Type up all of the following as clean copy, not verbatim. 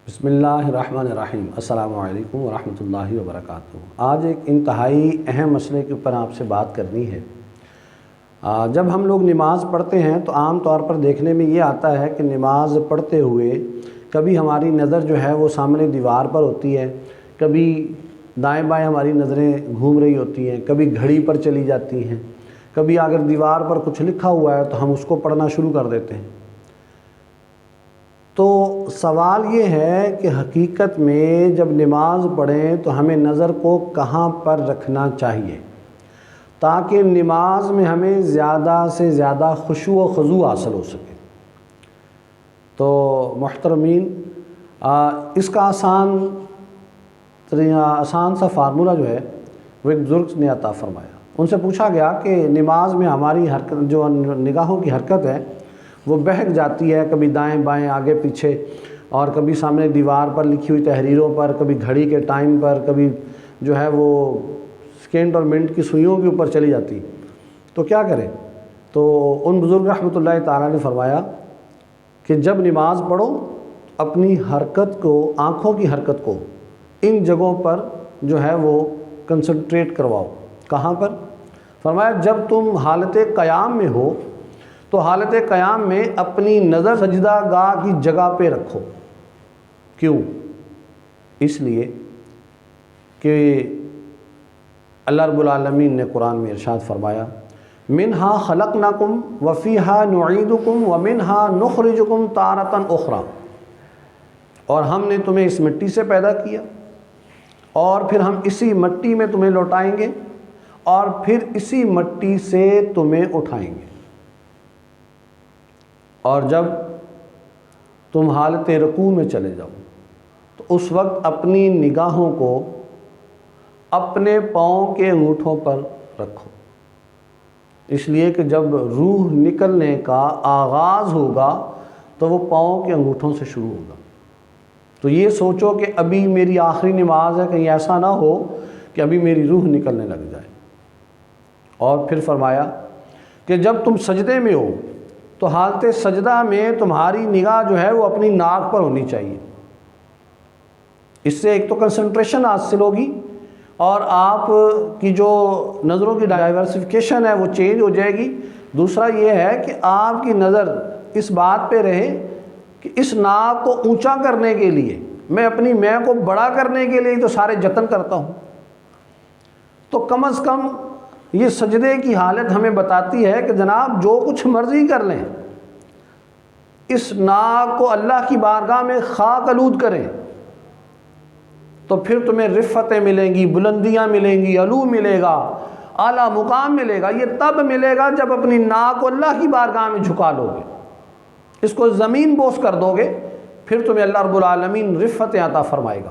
بسم اللہ الرحمن الرحیم۔ السلام علیکم ورحمۃ اللہ وبرکاتہ۔ آج ایک انتہائی اہم مسئلے کے اوپر آپ سے بات کرنی ہے۔ جب ہم لوگ نماز پڑھتے ہیں تو عام طور پر دیکھنے میں یہ آتا ہے کہ نماز پڑھتے ہوئے کبھی ہماری نظر جو ہے وہ سامنے دیوار پر ہوتی ہے، کبھی دائیں بائیں ہماری نظریں گھوم رہی ہوتی ہیں، کبھی گھڑی پر چلی جاتی ہیں، کبھی اگر دیوار پر کچھ لکھا ہوا ہے تو ہم اس کو پڑھنا شروع کر دیتے ہیں۔ تو سوال یہ ہے کہ حقیقت میں جب نماز پڑھیں تو ہمیں نظر کو کہاں پر رکھنا چاہیے تاکہ نماز میں ہمیں زیادہ سے زیادہ خشوع و خضوع حاصل ہو سکے۔ تو محترمین، اس کا آسان سا فارمولہ جو ہے وہ ایک بزرگ نے عطا فرمایا۔ ان سے پوچھا گیا کہ نماز میں ہماری حرکت، جو نگاہوں کی حرکت ہے وہ بہک جاتی ہے، کبھی دائیں بائیں آگے پیچھے، اور کبھی سامنے دیوار پر لکھی ہوئی تحریروں پر، کبھی گھڑی کے ٹائم پر، کبھی جو ہے وہ سیکنڈ اور منٹ کی سوئیوں کے اوپر چلی جاتی، تو کیا کریں؟ تو ان بزرگ رحمۃ اللہ تعالیٰ نے فرمایا کہ جب نماز پڑھو اپنی حرکت کو، آنکھوں کی حرکت کو ان جگہوں پر جو ہے وہ کنسنٹریٹ کرواؤ۔ کہاں پر؟ فرمایا جب تم حالت قیام میں ہو تو حالت قیام میں اپنی نظر سجدہ گاہ کی جگہ پہ رکھو۔ کیوں؟ اس لیے کہ اللہ رب العالمین نے قرآن میں ارشاد فرمایا، منہا خلقناکم وفیہا نعیدکم ومنہا نخرجکم تارۃ اخری، اور ہم نے تمہیں اس مٹی سے پیدا کیا اور پھر ہم اسی مٹی میں تمہیں لوٹائیں گے اور پھر اسی مٹی سے تمہیں اٹھائیں گے۔ اور جب تم حالت رکوع میں چلے جاؤ تو اس وقت اپنی نگاہوں کو اپنے پاؤں کے انگوٹھوں پر رکھو، اس لیے کہ جب روح نکلنے کا آغاز ہوگا تو وہ پاؤں کے انگوٹھوں سے شروع ہوگا۔ تو یہ سوچو کہ ابھی میری آخری نماز ہے، کہیں ایسا نہ ہو کہ ابھی میری روح نکلنے لگ جائے۔ اور پھر فرمایا کہ جب تم سجدے میں ہو تو حالت سجدہ میں تمہاری نگاہ جو ہے وہ اپنی ناک پر ہونی چاہیے۔ اس سے ایک تو کنسنٹریشن حاصل ہوگی اور آپ کی جو نظروں کی ڈائیورسفیکیشن ہے وہ چینج ہو جائے گی۔ دوسرا یہ ہے کہ آپ کی نظر اس بات پہ رہے کہ اس ناک کو اونچا کرنے کے لیے میں اپنی میں کو بڑا کرنے کے لیے تو سارے جتن کرتا ہوں۔ تو کم از کم یہ سجدے کی حالت ہمیں بتاتی ہے کہ جناب جو کچھ مرضی کر لیں، اس ناک کو اللہ کی بارگاہ میں خاک آلود کریں تو پھر تمہیں رفتیں ملیں گی، بلندیاں ملیں گی، علو ملے گا، اعلیٰ مقام ملے گا۔ یہ تب ملے گا جب اپنی ناک کو اللہ کی بارگاہ میں جھکا لو گے، اس کو زمین بوس کر دو گے، پھر تمہیں اللہ رب العالمین رفتیں عطا فرمائے گا۔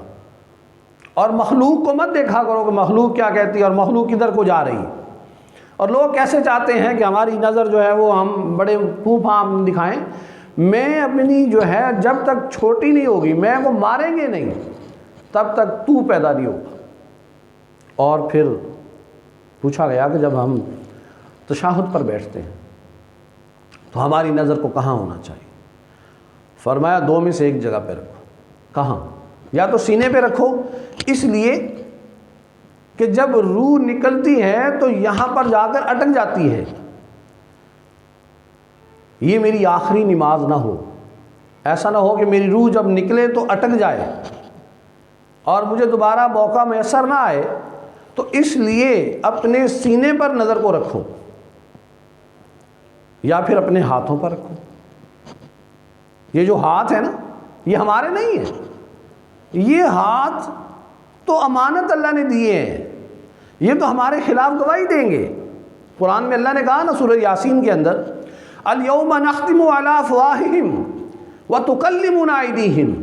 اور مخلوق کو مت دیکھا کرو کہ مخلوق کیا کہتی ہے اور مخلوق کدھر کو جا رہی ہے۔ اور لوگ کیسے چاہتے ہیں کہ ہماری نظر جو ہے وہ ہم بڑے پھو پھام دکھائیں۔ میں اپنی جو ہے جب تک چھوٹی نہیں ہوگی، میں کو ماریں گے نہیں تب تک تو پیدا نہیں ہوگا۔ اور پھر پوچھا گیا کہ جب ہم تشہد پر بیٹھتے ہیں تو ہماری نظر کو کہاں ہونا چاہیے؟ فرمایا دو میں سے ایک جگہ پہ رکھو۔ کہاں؟ یا تو سینے پہ رکھو، اس لیے کہ جب روح نکلتی ہے تو یہاں پر جا کر اٹک جاتی ہے۔ یہ میری آخری نماز نہ ہو، ایسا نہ ہو کہ میری روح جب نکلے تو اٹک جائے اور مجھے دوبارہ موقع میسر نہ آئے۔ تو اس لیے اپنے سینے پر نظر کو رکھو یا پھر اپنے ہاتھوں پر رکھو۔ یہ جو ہاتھ ہے نا، یہ ہمارے نہیں ہیں، یہ ہاتھ تو امانت اللہ نے دیے ہیں، یہ تو ہمارے خلاف گواہی دیں گے۔ قرآن میں اللہ نے کہا نا سورہ یاسین کے اندر، الیوم نختم علی افواہہم وتکلمنا ایدیہم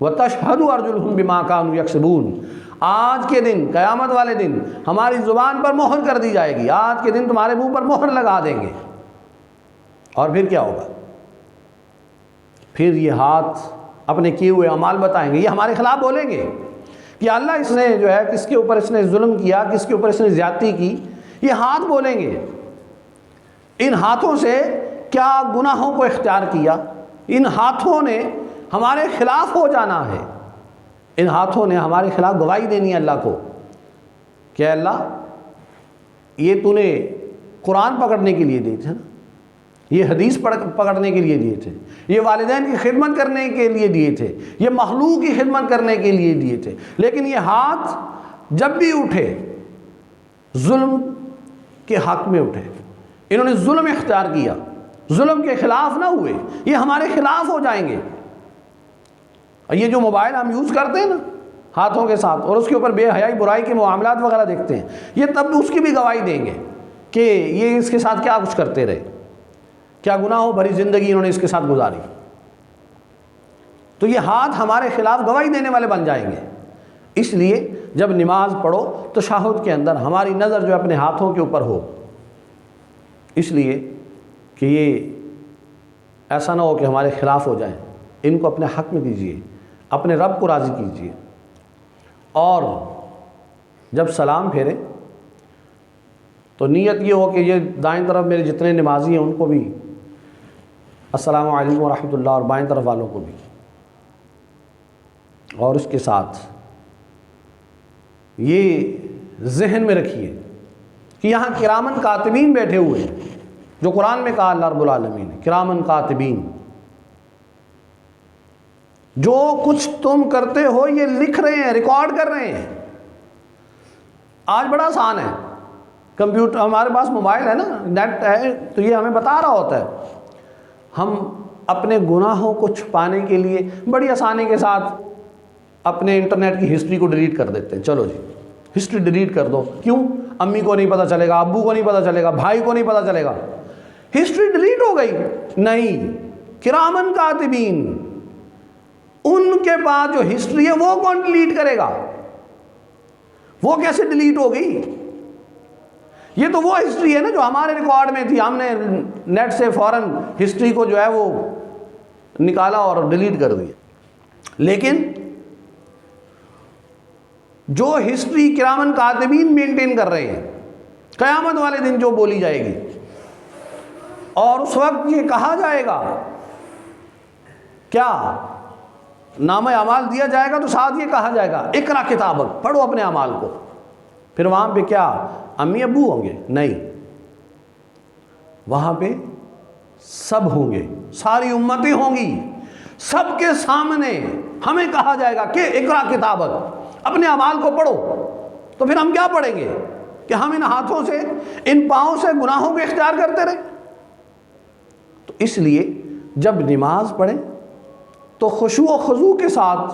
وتشہد ارجلہم بما کانوا یکسبون۔ آج کے دن، قیامت والے دن، ہماری زبان پر مہر کر دی جائے گی، آج کے دن تمہارے منہ پر مہر لگا دیں گے۔ اور پھر کیا ہوگا؟ پھر یہ ہاتھ اپنے کیے ہوئے اعمال بتائیں گے، یہ ہمارے خلاف بولیں گے کہ اللہ اس نے جو ہے کس کے اوپر اس نے ظلم کیا، کس کے اوپر اس نے زیادتی کی۔ یہ ہاتھ بولیں گے ان ہاتھوں سے کیا گناہوں کو اختیار کیا، ان ہاتھوں نے ہمارے خلاف ہو جانا ہے، ان ہاتھوں نے ہمارے خلاف گواہی دینی ہے اللہ کو کہ اللہ یہ تو نے قرآن پکڑنے کے لیے دیے تھے نا، یہ حدیث پکڑنے کے لیے دیے تھے، یہ والدین کی خدمت کرنے کے لیے دیے تھے، یہ مخلوق کی خدمت کرنے کے لیے دیے تھے، لیکن یہ ہاتھ جب بھی اٹھے ظلم کے حق میں اٹھے، انہوں نے ظلم اختیار کیا، ظلم کے خلاف نہ ہوئے، یہ ہمارے خلاف ہو جائیں گے۔ یہ جو موبائل ہم یوز کرتے ہیں نا ہاتھوں کے ساتھ، اور اس کے اوپر بے حیائی برائی کے معاملات وغیرہ دیکھتے ہیں، یہ تب اس کی بھی گواہی دیں گے کہ یہ اس کے ساتھ کیا کچھ کرتے رہے، کیا گناہوں بھری زندگی انہوں نے اس کے ساتھ گزاری۔ تو یہ ہاتھ ہمارے خلاف گواہی دینے والے بن جائیں گے۔ اس لیے جب نماز پڑھو تو تشہد کے اندر ہماری نظر جو اپنے ہاتھوں کے اوپر ہو، اس لیے کہ یہ ایسا نہ ہو کہ ہمارے خلاف ہو جائیں، ان کو اپنے حق میں دیجیے، اپنے رب کو راضی کیجیے۔ اور جب سلام پھیرے تو نیت یہ ہو کہ یہ دائیں طرف میرے جتنے نمازی ہیں ان کو بھی السلام علیکم ورحمۃ اللہ، اور بائیں طرف والوں کو بھی، اور اس کے ساتھ یہ ذہن میں رکھیے کہ یہاں کرامن کاتبین بیٹھے ہوئے ہیں، جو قرآن میں کہا اللہ رب العالمین نے کرامن کاتبین، جو کچھ تم کرتے ہو یہ لکھ رہے ہیں، ریکارڈ کر رہے ہیں۔ آج بڑا آسان ہے، کمپیوٹر ہمارے پاس موبائل ہے نا، نیٹ ہے، تو یہ ہمیں بتا رہا ہوتا ہے۔ ہم اپنے گناہوں کو چھپانے کے لیے بڑی آسانی کے ساتھ اپنے انٹرنیٹ کی ہسٹری کو ڈیلیٹ کر دیتے ہیں، چلو جی ہسٹری ڈیلیٹ کر دو، کیوں؟ امی کو نہیں پتہ چلے گا، ابو کو نہیں پتہ چلے گا، بھائی کو نہیں پتہ چلے گا، ہسٹری ڈیلیٹ ہو گئی۔ نہیں، کرامن کاتبین، ان کے پاس جو ہسٹری ہے وہ کون ڈیلیٹ کرے گا؟ وہ کیسے ڈیلیٹ ہو گئی؟ یہ تو وہ ہسٹری ہے نا جو ہمارے ریکارڈ میں تھی، ہم نے نیٹ سے فوراً ہسٹری کو جو ہے وہ نکالا اور ڈیلیٹ کر دیا۔ لیکن جو ہسٹری کرامن کاتبین مینٹین کر رہے ہیں، قیامت والے دن جو بولی جائے گی، اور اس وقت یہ کہا جائے گا، کیا نامہ اعمال دیا جائے گا تو ساتھ یہ کہا جائے گا اقرا کتابک، پڑھو اپنے اعمال کو۔ پھر وہاں پہ کیا امی ابو ہوں گے؟ نہیں، وہاں پہ سب ہوں گے، ساری امتیں ہوں گی، سب کے سامنے ہمیں کہا جائے گا کہ اقرا کتابک، اپنے اعمال کو پڑھو۔ تو پھر ہم کیا پڑھیں گے کہ ہم ان ہاتھوں سے ان پاؤں سے گناہوں کو اختیار کرتے رہے؟ تو اس لیے جب نماز پڑھیں تو خشوع و خضوع کے ساتھ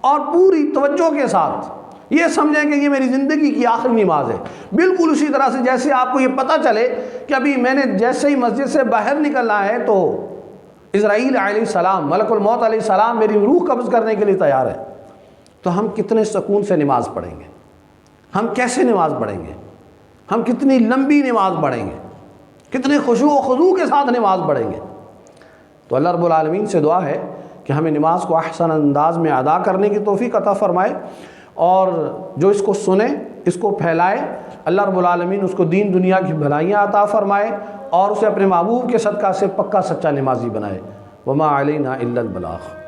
اور پوری توجہ کے ساتھ یہ سمجھیں کہ یہ میری زندگی کی آخری نماز ہے۔ بالکل اسی طرح سے جیسے آپ کو یہ پتہ چلے کہ ابھی میں نے جیسے ہی مسجد سے باہر نکلنا ہے تو اسرائیل علیہ السلام، ملک الموت علیہ السلام میری روح قبض کرنے کے لیے تیار ہے، تو ہم کتنے سکون سے نماز پڑھیں گے، ہم کیسے نماز پڑھیں گے، ہم کتنی لمبی نماز پڑھیں گے، کتنے خشوع و خضوع کے ساتھ نماز پڑھیں گے۔ تو اللہ رب العالمین سے دعا ہے کہ ہمیں نماز کو احسن انداز میں ادا کرنے کی توفیق عطا فرمائے، اور جو اس کو سنے اس کو پھیلائے، اللہ رب العالمین اس کو دین دنیا کی بھلائیاں عطا فرمائے، اور اسے اپنے محبوب کے صدقہ سے پکا سچا نمازی بنائے۔ وما علینا الا البلاغ۔